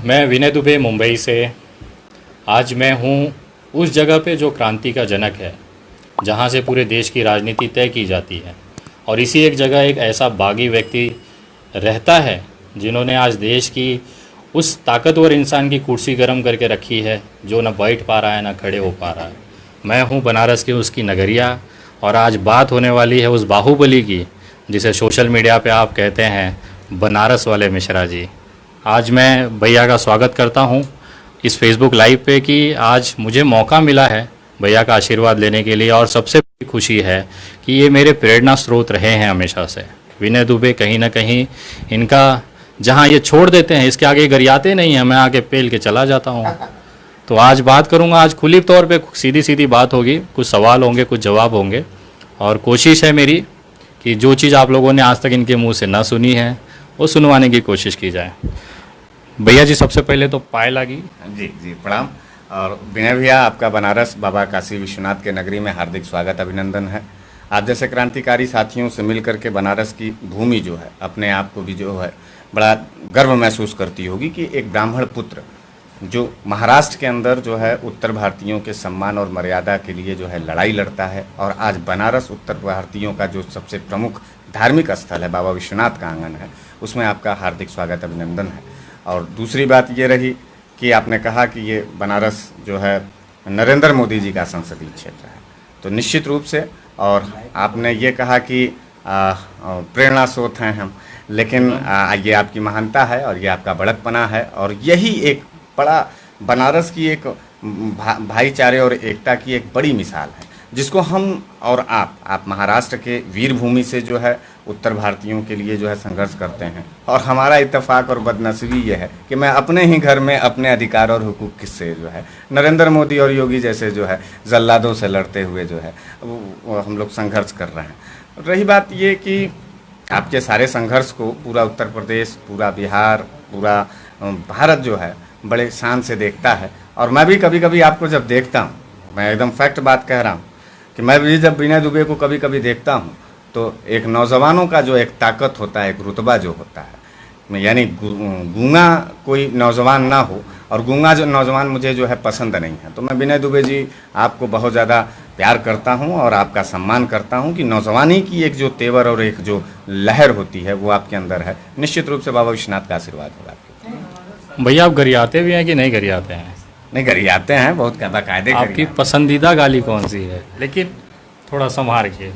मैं विनय दुबे मुंबई से। आज मैं हूँ उस जगह पे जो क्रांति का जनक है, जहाँ से पूरे देश की राजनीति तय की जाती है। और इसी एक जगह एक ऐसा बागी व्यक्ति रहता है जिन्होंने आज देश की उस ताकतवर इंसान की कुर्सी गर्म करके रखी है, जो न बैठ पा रहा है न खड़े हो पा रहा है। मैं हूँ बनारस की उसकी नगरिया, और आज बात होने वाली है उस बाहुबली की, जिसे सोशल मीडिया पे आप कहते हैं बनारस वाले मिश्रा जी। आज मैं भैया का स्वागत करता हूं इस फेसबुक लाइव पे कि आज मुझे मौका मिला है भैया का आशीर्वाद लेने के लिए। और सबसे बड़ी खुशी है कि ये मेरे प्रेरणा स्रोत रहे हैं हमेशा से। विनय दुबे कहीं ना कहीं इनका जहां ये छोड़ देते हैं, इसके आगे गरियाते नहीं हैं, मैं आगे पेल के चला जाता हूं। तो आज बात करूंगा, आज खुली तौर पे सीधी सीधी बात होगी, कुछ सवाल होंगे, कुछ जवाब होंगे। और कोशिश है मेरी कि जो चीज़ आप लोगों ने आज तक इनके मुंह से ना सुनी है वो सुनवाने की कोशिश की जाए। भैया जी, सबसे पहले तो पाए लागी। जी जी, प्रणाम। और विनय भैया, आपका बनारस बाबा काशी विश्वनाथ के नगरी में हार्दिक स्वागत, अभिनंदन है। आप जैसे क्रांतिकारी साथियों से मिल करके बनारस की भूमि जो है, अपने आप को भी जो है बड़ा गर्व महसूस करती होगी कि एक ब्राह्मण पुत्र जो महाराष्ट्र के अंदर जो है उत्तर भारतीयों के सम्मान और मर्यादा के लिए जो है लड़ाई लड़ता है। और आज बनारस उत्तर भारतीयों का जो सबसे प्रमुख धार्मिक स्थल है, बाबा विश्वनाथ का आंगन है, उसमें आपका हार्दिक स्वागत, अभिनंदन है। और दूसरी बात ये रही कि आपने कहा कि ये बनारस जो है नरेंद्र मोदी जी का संसदीय क्षेत्र है, तो निश्चित रूप से। और आपने ये कहा कि प्रेरणा स्रोत हैं हम, लेकिन ये आपकी महानता है और ये आपका बड़कपना है। और यही एक बड़ा बनारस की एक भाईचारे और एकता की एक बड़ी मिसाल है, जिसको हम और आप महाराष्ट्र के वीर भूमि से जो है उत्तर भारतीयों के लिए जो है संघर्ष करते हैं। और हमारा इत्तेफाक और बदनसीबी ये है कि मैं अपने ही घर में अपने अधिकार और हुकूक से जो है नरेंद्र मोदी और योगी जैसे जो है जल्लादों से लड़ते हुए जो है वो हम लोग संघर्ष कर रहे हैं। रही बात ये कि आपके सारे संघर्ष को पूरा उत्तर प्रदेश, पूरा बिहार, पूरा भारत जो है बड़े शान से देखता है। और मैं भी कभी कभी आपको जब देखता हूँ, मैं एकदम फैक्ट बात कह रहा हूँ कि मैं भी जब विनय दुबे को कभी कभी देखता हूँ तो एक नौजवानों का जो एक ताकत होता है, एक रुतबा जो होता है, यानी गूंगा कोई नौजवान ना हो, और गूंगा जो नौजवान मुझे जो है पसंद नहीं है। तो मैं विनय दुबे जी आपको बहुत ज़्यादा प्यार करता हूं और आपका सम्मान करता हूं कि नौजवानी की एक जो तेवर और एक जो लहर होती है वो आपके अंदर है। निश्चित रूप से बाबा विश्वनाथ का आशीर्वाद होगा आपके। भैया, आप गरियाते भी हैं कि नहीं गरियाते हैं? नहीं, गरियाते हैं, बहुत बाकायदे। आपकी पसंदीदा गाली कौन सी है? लेकिन थोड़ा संभाल के।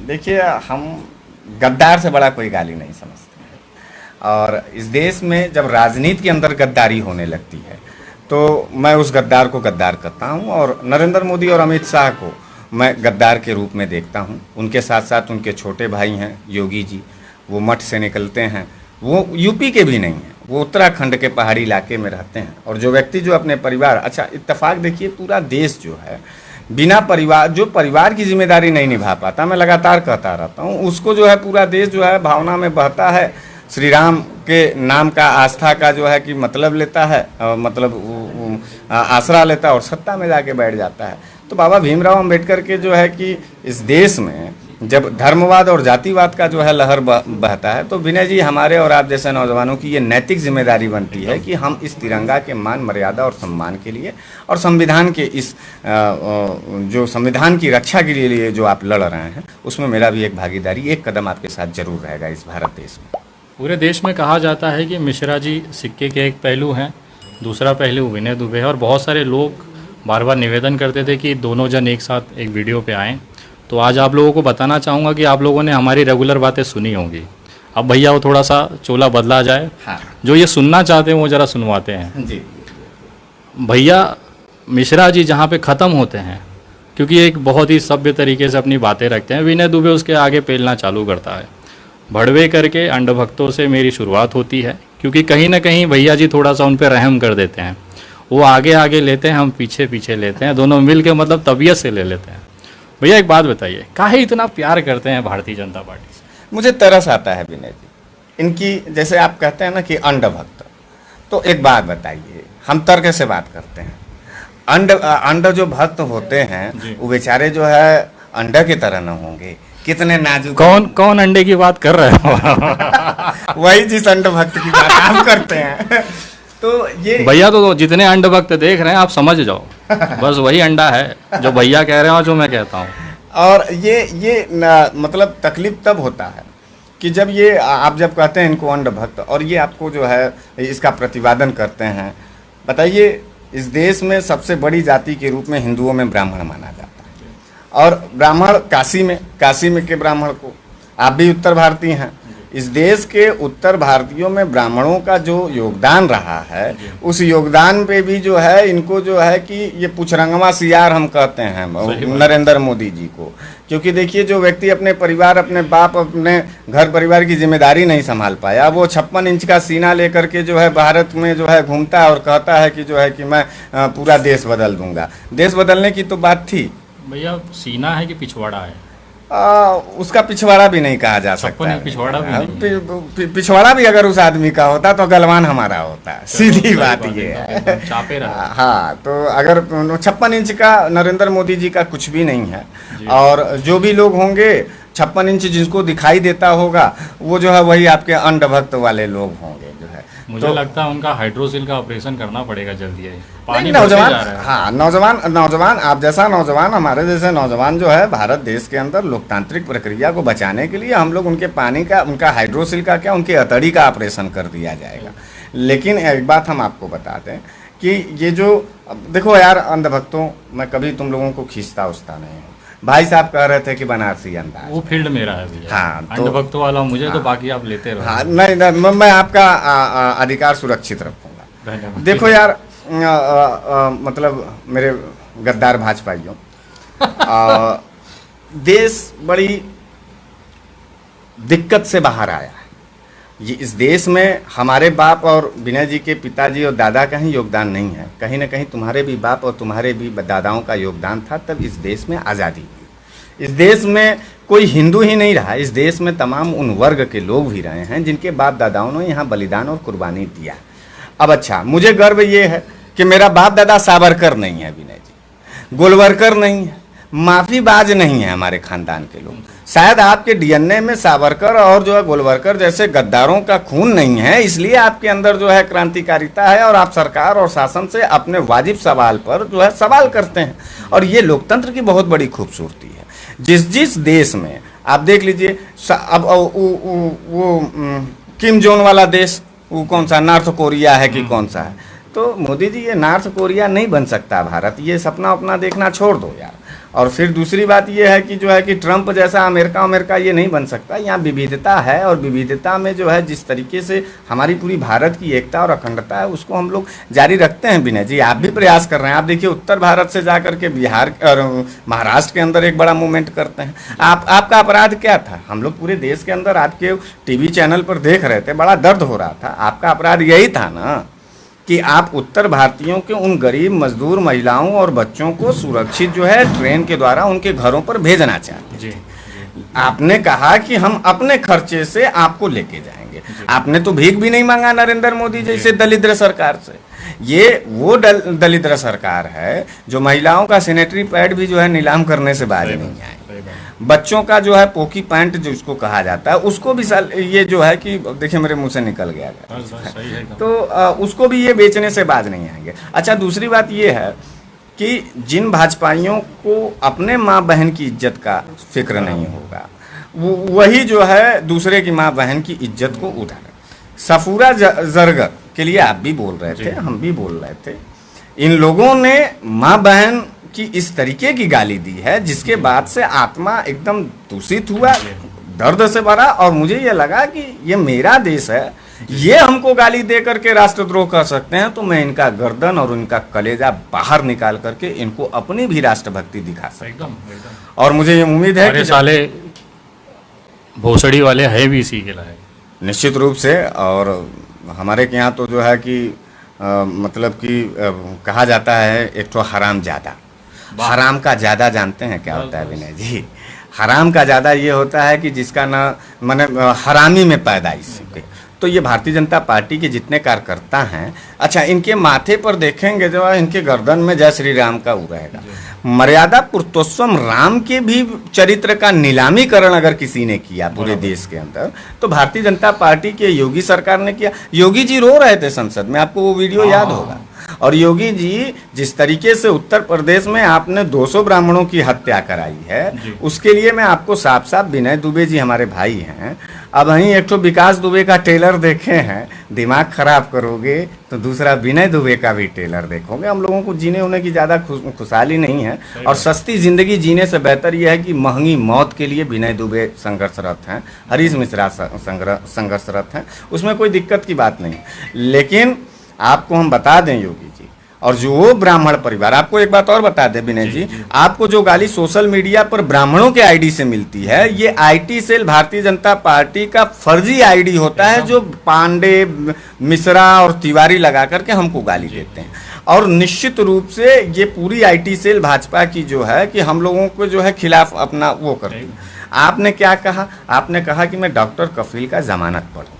देखिए, हम गद्दार से बड़ा कोई गाली नहीं समझते हैं। और इस देश में जब राजनीति के अंदर गद्दारी होने लगती है तो मैं उस गद्दार को गद्दार करता हूं। और नरेंद्र मोदी और अमित शाह को मैं गद्दार के रूप में देखता हूं। उनके साथ साथ उनके छोटे भाई हैं योगी जी, वो मठ से निकलते हैं, वो यूपी के भी नहीं हैं, वो उत्तराखंड के पहाड़ी इलाके में रहते हैं। और जो व्यक्ति जो अपने परिवार, अच्छा इत्तेफाक देखिए, पूरा देश जो है बिना परिवार, जो परिवार की जिम्मेदारी नहीं निभा पाता, मैं लगातार कहता रहता हूँ, उसको जो है पूरा देश जो है भावना में बहता है, श्री राम के नाम का आस्था का जो है कि मतलब लेता है, मतलब आसरा लेता है और सत्ता में जाके बैठ जाता है। तो बाबा भीमराव अंबेडकर के जो है कि इस देश में जब धर्मवाद और जातिवाद का जो है लहर बहता है, तो विनय जी, हमारे और आप जैसे नौजवानों की ये नैतिक जिम्मेदारी बनती है कि हम इस तिरंगा के मान, मर्यादा और सम्मान के लिए और संविधान के इस जो संविधान की रक्षा के लिए जो आप लड़ रहे हैं, उसमें मेरा भी एक भागीदारी, एक कदम आपके साथ जरूर रहेगा इस भारत देश में। पूरे देश में कहा जाता है कि मिश्रा जी सिक्के के एक पहलू हैं, दूसरा पहलू विनय दुबे है। और बहुत सारे लोग बार बार निवेदन करते थे कि दोनों जन एक साथ एक वीडियो पे आएँ। तो आज आप लोगों को बताना चाहूँगा कि आप लोगों ने हमारी रेगुलर बातें सुनी होंगी। अब भैया वो थोड़ा सा चोला बदला जाए। हाँ। जो ये सुनना चाहते हैं वो ज़रा सुनवाते हैं जी। भैया, मिश्रा जी जहाँ पे ख़त्म होते हैं, क्योंकि एक बहुत ही सभ्य तरीके से अपनी बातें रखते हैं, विनय दुबे उसके आगे पेलना चालू करता है। भड़वे करके अंडभक्तों से मेरी शुरुआत होती है, क्योंकि कहीं ना कहीं भैया जी थोड़ा सा उन पर रहम कर देते हैं। वो आगे आगे लेते हैं, हम पीछे पीछे लेते हैं, दोनों मिल के मतलब तबीयत से ले लेते हैं। भैया एक बात बताइए, काहे इतना प्यार करते हैं भारतीय जनता पार्टी से? मुझे तरस आता है विनय जी, इनकी, जैसे आप कहते हैं ना कि अंडभक्त। तो एक बात बताइए, हम तर्क से बात करते हैं, अंड जो भक्त होते हैं वो बेचारे जो है अंडा की तरह न होंगे, कितने नाजुक। कौन कौन अंडे की बात कर रहे हो? वही जिस अंड भक्त की बात आप करते हैं। तो ये भैया तो जितने अंड भक्त देख रहे हैं आप समझ जाओ, बस वही अंडा है जो भैया कह रहे हैं और जो मैं कहता हूँ। और ये मतलब तकलीफ तब होता है कि जब ये आप जब कहते हैं इनको अंड भक्त और ये आपको जो है इसका प्रतिपादन करते हैं। बताइए, इस देश में सबसे बड़ी जाति के रूप में हिंदुओं में ब्राह्मण माना जाता है, और ब्राह्मण काशी में के ब्राह्मण को, आप भी उत्तर भारतीय हैं, इस देश के उत्तर भारतीयों में ब्राह्मणों का जो योगदान रहा है, उस योगदान पे भी जो है इनको जो है कि ये पुछरंगवा सियार हम कहते हैं नरेंद्र मोदी जी को। क्योंकि देखिए, जो व्यक्ति अपने परिवार, अपने बाप, अपने घर परिवार की जिम्मेदारी नहीं संभाल पाया, वो 56 इंच का सीना लेकर के जो है भारत में जो है घूमता है और कहता है कि जो है कि मैं पूरा देश बदल दूंगा। देश बदलने की तो बात थी भैया, सीना है कि पिछवाड़ा है? उसका पिछवाड़ा भी नहीं कहा जा सकता। पिछवाड़ा भी नहीं। पिछवाड़ा भी अगर उस आदमी का होता तो गलवान हमारा होता। सीधी बात ये है। चापे रहा। हाँ, तो अगर 56 इंच का नरेंद्र मोदी जी का कुछ भी नहीं है, और जो भी लोग होंगे 56 इंच जिसको दिखाई देता होगा वो जो है वही आपके अंड भक्त वाले लोग होंगे जो है। मुझे तो लगता है उनका हाइड्रोसिल का ऑपरेशन करना पड़ेगा जल्दी है। पानी नौजवान, जा रहा है। हाँ, नौजवान आप जैसा नौजवान, हमारे जैसे नौजवान जो है भारत देश के अंदर लोकतांत्रिक प्रक्रिया को बचाने के लिए हम लोग उनके पानी का, उनका हाइड्रोसिल का क्या, उनके अतड़ी का ऑपरेशन कर दिया जाएगा। लेकिन एक बात हम आपको बता दें कि ये जो, देखो यार अंधभक्तों, मैं कभी तुम लोगों को खींचता उछता नहीं हूँ। भाई साहब कह रहे थे कि बनारसी अंदाज, वो फील्ड मेरा है भैया। हाँ, तो अंधभक्त वाला मुझे तो बाकी आप लेते रहो। हाँ, नहीं, मैं आपका अधिकार सुरक्षित रखूंगा। देखो यार, मतलब मेरे गद्दार भाजपाइयों, देश बड़ी दिक्कत से बाहर आया है। ये इस देश में हमारे बाप और विनय जी के पिताजी और दादा का ही योगदान नहीं है, कहीं ना कहीं तुम्हारे भी बाप और तुम्हारे भी दादाओं का योगदान था, तब इस देश में आज़ादी हुई। इस देश में कोई हिंदू ही नहीं रहा, इस देश में तमाम उन वर्ग के लोग भी रहे हैं जिनके बाप दादाओं ने यहाँ बलिदान और कुर्बानी दिया। अब अच्छा, मुझे गर्व ये है कि मेरा बाप दादा सावरकर नहीं है, विनय जी गोलवरकर नहीं है, माफीबाज नहीं है हमारे खानदान के लोग। शायद आपके डीएनए में सावरकर और जो है गोलवरकर जैसे गद्दारों का खून नहीं है, इसलिए आपके अंदर जो है क्रांतिकारिता है और आप सरकार और शासन से अपने वाजिब सवाल पर जो है सवाल करते हैं। और ये लोकतंत्र की बहुत बड़ी खूबसूरती है। जिस देश में आप देख लीजिए, अब वो किम जोन वाला देश, वो कौन सा, नॉर्थ कोरिया है कि कौन सा है? तो मोदी जी, ये नॉर्थ कोरिया नहीं बन सकता भारत, ये सपना अपना देखना छोड़ दो यार। और फिर दूसरी बात ये है कि जो है कि ट्रंप जैसा अमेरिका ये नहीं बन सकता। यहाँ विविधता है, और विविधता में जो है जिस तरीके से हमारी पूरी भारत की एकता और अखंडता है, उसको हम लोग जारी रखते हैं। विनय जी, आप भी प्रयास कर रहे हैं। आप देखिए, उत्तर भारत से जाकर के बिहार और महाराष्ट्र के अंदर एक बड़ा मूवमेंट करते हैं। आपका अपराध क्या था? हम लोग पूरे देश के अंदर आपके टीवी चैनल पर देख रहे थे, बड़ा दर्द हो रहा था। आपका अपराध यही था ना कि आप उत्तर भारतीयों के उन गरीब मजदूर महिलाओं और बच्चों को सुरक्षित जो है ट्रेन के द्वारा उनके घरों पर भेजना चाहते जी। आपने कहा कि हम अपने खर्चे से आपको लेके जाएंगे। आपने तो भीख भी नहीं मांगा नरेंद्र मोदी जैसे दलिद्र सरकार से। ये वो दलिद्र सरकार है जो महिलाओं का सैनिटरी पैड भी जो है नीलाम करने से बाज नहीं आए। बच्चों का जो है पोकी पैंट जो इसको कहा जाता है, उसको भी ये जो है कि देखिए मेरे मुंह से निकल गया तो उसको भी ये बेचने से बाज नहीं आएंगे। अच्छा, दूसरी बात ये है कि जिन भाजपाइयों को अपने माँ बहन की इज्जत का फिक्र नहीं होगा, वही जो है दूसरे की माँ बहन की इज्जत को उठा रहे। सफूरा जरगर के लिए आप भी बोल रहे थे, हम भी बोल रहे थे। इन लोगों ने माँ बहन की इस तरीके की गाली दी है जिसके बाद से आत्मा एकदम दूषित हुआ, दर्द से भरा। और मुझे ये लगा कि ये मेरा देश है, ये हमको गाली दे करके राष्ट्रद्रोह कर सकते हैं, तो मैं इनका गर्दन और उनका कलेजा बाहर निकाल करके इनको अपनी भी राष्ट्रभक्ति दिखा सकता हूं। और मुझे ये उम्मीद है कि साले भोसड़ी वाले है भी इसी के लायक, निश्चित रूप से। और हमारे के यहाँ तो जो है कि मतलब कि कहा जाता है एक तो हराम ज्यादा। हराम का ज़्यादा जानते हैं क्या होता है विनय जी? हराम का ज़्यादा ये होता है कि जिसका ना माने हरामी में पैदाइश के, तो ये भारतीय जनता पार्टी के जितने कार्यकर्ता हैं, अच्छा इनके माथे पर देखेंगे जो इनके गर्दन में जय श्री राम का वो रहेगा। मर्यादा पुरुषोत्तम राम के भी चरित्र का नीलामीकरण अगर किसी ने किया पूरे देश के अंदर, तो भारतीय जनता पार्टी के योगी सरकार ने किया। योगी जी रो रहे थे संसद में, आपको वो वीडियो याद होगा। और योगी जी जिस तरीके से उत्तर प्रदेश में आपने 200 ब्राह्मणों की हत्या कराई है, उसके लिए मैं आपको साफ साफ, विनय दुबे जी हमारे भाई हैं, अब वहीं एक तो विकास दुबे का टेलर देखे हैं, दिमाग खराब करोगे तो दूसरा विनय दुबे का भी टेलर देखोगे। हम लोगों को जीने होने की ज़्यादा खुशहाली नहीं है, और सस्ती जिंदगी जीने से बेहतर यह है कि महंगी मौत के लिए विनय दुबे संघर्षरत हैं, हरीश मिश्रा संघर्षरत हैं, उसमें कोई दिक्कत की बात नहीं। लेकिन आपको हम बता दें योगी जी, और जो वो ब्राह्मण परिवार, आपको एक बात और बता दें विनय जी, आपको जो गाली सोशल मीडिया पर ब्राह्मणों के आईडी से मिलती है, ये IT cell Bharatiya Janata party का फर्जी आईडी होता है, जो पांडे, मिश्रा और तिवारी लगा करके हमको गाली देते हैं। और निश्चित रूप से ये पूरी आईटी सेल भाजपा की जो है कि हम लोगों को जो है खिलाफ अपना वो करती है। आपने क्या कहा? आपने कहा कि मैं डॉक्टर कफील का जमानत पढ़ूंगा।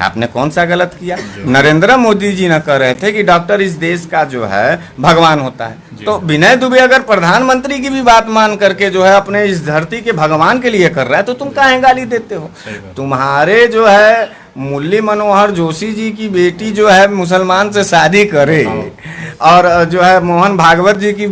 आपने कौन सा गलत किया? नरेंद्र मोदी जी न कह रहे थे कि डॉक्टर इस देश का जो है भगवान होता है, तो विनय दुबे अगर प्रधानमंत्री की भी बात मान करके जो है अपने इस धरती के भगवान के लिए कर रहा है, तो तुम काहे गाली देते हो? तुम्हारे जो है मुरली मनोहर जोशी जी की बेटी जो है मुसलमान से शादी करे, और जो है मोहन भागवत जी की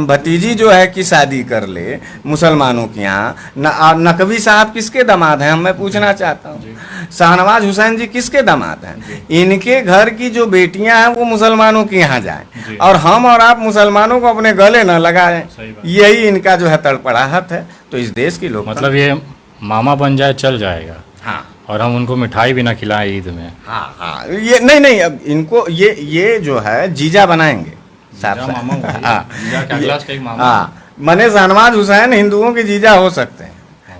भतीजी जो है कि शादी कर ले मुसलमानों के यहाँ। नकवी साहब किसके दामाद हैं, मैं पूछना चाहता हूँ। शाहनवाज हुसैन जी किसके दामाद हैं? इनके घर की जो बेटियां हैं वो मुसलमानों के यहाँ जाएं, और हम और आप मुसलमानों को अपने गले न लगाएं, यही इनका जो है तड़पड़ाहट है। तो इस देश की लोग मतलब ये मामा बन जाए चल जाएगा। हाँ, और हम उनको मिठाई भी ना खिलाएं ईद में। हाँ हाँ, ये नहीं, अब इनको ये जो है जीजा बनाएंगे साहब। मने शाहनवाज हुसैन हिंदुओं के जीजा हो सकते हैं,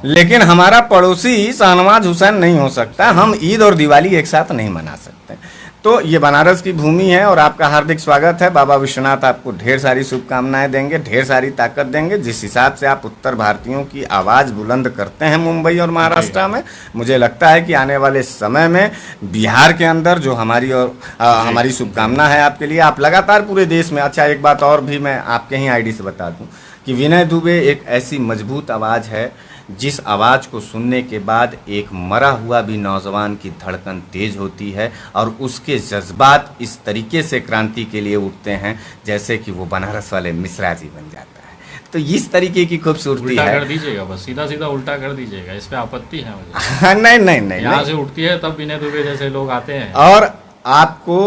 लेकिन हमारा पड़ोसी शाहनवाज हुसैन नहीं हो सकता। हम ईद और दिवाली एक साथ नहीं मना सकते। तो ये बनारस की भूमि है, और आपका हार्दिक स्वागत है। बाबा विश्वनाथ आपको ढेर सारी शुभकामनाएं देंगे, ढेर सारी ताकत देंगे। जिस हिसाब से आप उत्तर भारतीयों की आवाज़ बुलंद करते हैं मुंबई और महाराष्ट्र में, मुझे लगता है कि आने वाले समय में बिहार के अंदर जो हमारी और हमारी शुभकामना है आपके लिए, आप लगातार पूरे देश में। अच्छा, एक बात और भी मैं आपके ही आईडी से बता दूं कि विनय दुबे एक ऐसी मजबूत आवाज़ है जिस आवाज़ को सुनने के बाद एक मरा हुआ भी नौजवान की धड़कन तेज होती है, और उसके जज्बात इस तरीके से क्रांति के लिए उठते हैं जैसे कि वो बनारस वाले मिश्रा जी बन जाता है। तो इस तरीके की खूबसूरती है। कर दीजिएगा, बस सीधा सीधा उल्टा कर दीजिएगा, इस पे आपत्ति है मुझे। नहीं, यहाँ से उठती है तब विनय दुबे जैसे लोग आते हैं। और आपको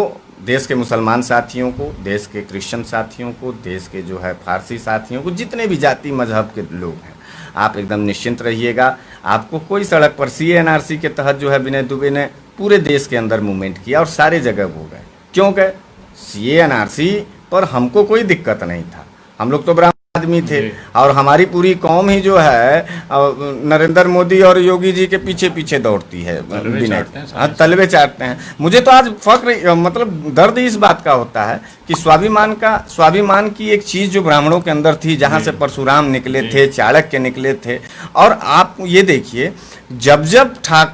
देश के मुसलमान साथियों को, देश के क्रिश्चियन साथियों को, देश के जो है फारसी साथियों को, जितने भी जाति मजहब के लोग हैं, आप एकदम निश्चिंत रहिएगा। आपको कोई सड़क पर CA-NRC के तहत जो है विनय दुबे ने पूरे देश के अंदर मूवमेंट किया और सारे जगह हो गए। क्यों गए? CA-NRC पर हमको कोई दिक्कत नहीं था, हम लोग तो ब्राह्मण आदमी थे, और हमारी पूरी कौम ही जो है नरेंद्र मोदी और योगी जी के पीछे पीछे दौड़ती है, तलवे चाटते हैं। मुझे तो आज फक्र, मतलब दर्द इस बात का होता है कि स्वाभिमान की एक चीज जो ब्राह्मणों के अंदर थी, जहां से परशुराम निकले थे, चाणक्य निकले थे। और आप ये देखिए, जब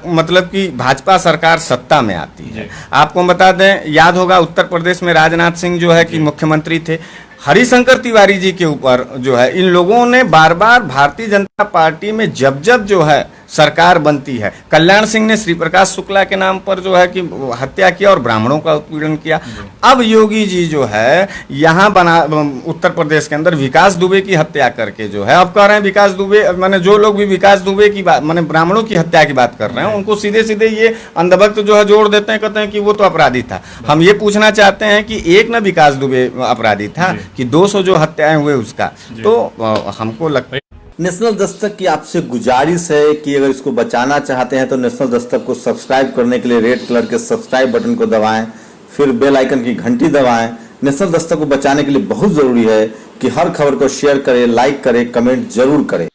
मतलब कि भाजपा सरकार सत्ता में आती है, आपको बता दें, याद होगा उत्तर प्रदेश में राजनाथ सिंह जो है कि मुख्यमंत्री थे, हरिशंकर तिवारी जी के ऊपर जो है इन लोगों ने बार बार भारतीय जनता पार्टी में जब जो है सरकार बनती है, कल्याण सिंह ने श्री प्रकाश शुक्ला के नाम पर जो है कि हत्या किया और ब्राह्मणों का उत्पीड़न किया। अब योगी जी जो है यहाँ उत्तर प्रदेश के अंदर विकास दुबे की हत्या करके जो है, अब कह रहे हैं विकास दुबे, माने जो लोग भी विकास दुबे की बात, माने ब्राह्मणों की हत्या की बात कर रहे हैं, उनको सीधे सीधे ये अंधभक्त जो है जोड़ देते हैं, कहते हैं कि वो तो अपराधी था। हम ये पूछना चाहते हैं कि एक न विकास दुबे अपराधी था कि 200 जो हत्याएं हुए उसका, तो हमको लगता है नेशनल दस्तक की आपसे गुजारिश है कि अगर इसको बचाना चाहते हैं तो नेशनल दस्तक को सब्सक्राइब करने के लिए रेड कलर के सब्सक्राइब बटन को दबाएं, फिर बेल आइकन की घंटी दबाएं। नेशनल दस्तक को बचाने के लिए बहुत जरूरी है कि हर खबर को शेयर करें, लाइक करें, कमेंट जरूर करें।